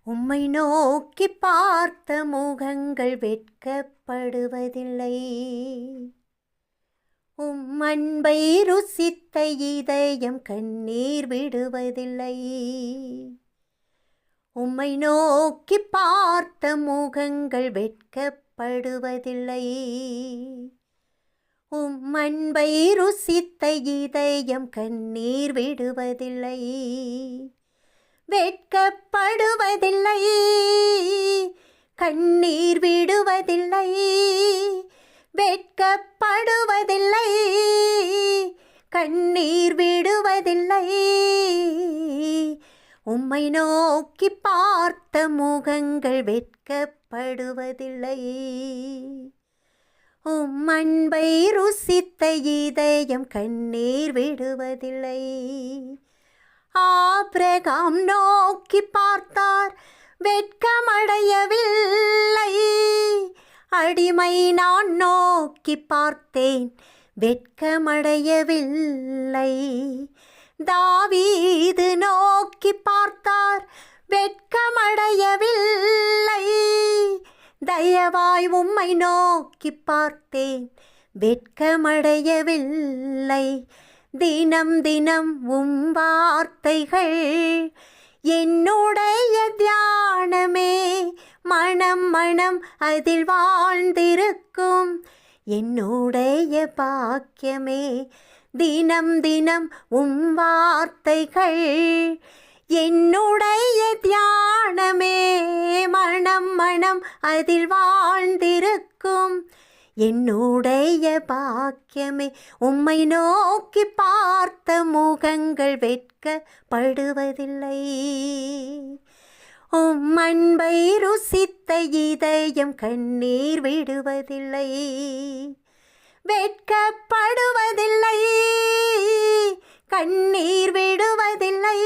உம்மை நோக்கி பார்த்த முகங்கள் வெட்கப்படுவதில்லை. அன்பை ருசித்த இதயம் கண்ணீர் விடுவதில்லை. உம்மை நோக்கி பார்த்த முகங்கள் வெட்கப்படுவதில்லை. அன்பை ருசித்த இதயம் கண்ணீர் விடுவதில்லை. வெட்கப்படுவதில்லை, கண்ணீர் விடுவதில்லை. வெட்கப்படுவதில்லை, கண்ணீர் விடுவதில்லை. உம்மை நோக்கி பார்த்த முகங்கள் வெட்கப்படுவதில்லை. அன்பை ருசித்த இதயம் கண்ணீர் விடுவதில்லை. ஆபிரகாம் நோக்கி பார்த்தார், வெட்கமடையவில்லை. அடிமை நான் நோக்கி பார்த்தேன், வெட்கமடையவில்லை. தாவீது நோக்கி பார்த்தார், வெட்கமடையவில்லை. தயவாய் உம்மை நோக்கி பார்த்தேன், வெட்கமடையவில்லை. தினம் தினம் உம் வார்த்தைகள் என்னுடைய தியானமே. மனம் மனம் அதில் வாழ்ந்திருக்கும் என்னுடைய பாக்கியமே. தினம் தினம் உம் வார்த்தைகள் என்னுடைய தியானமே. மனம் மனம் அதில் வாழ்ந்திருக்கும் என்னுடைய பாக்கியமே. உம்மை நோக்கி பார்த்த முகங்கள் வெட்கப்படுவதில்லை. உம் அன்பை ருசித்த இதயம் கண்ணீர் விடுவதில்லை. வெட்கப்படுவதில்லை, கண்ணீர் விடுவதில்லை.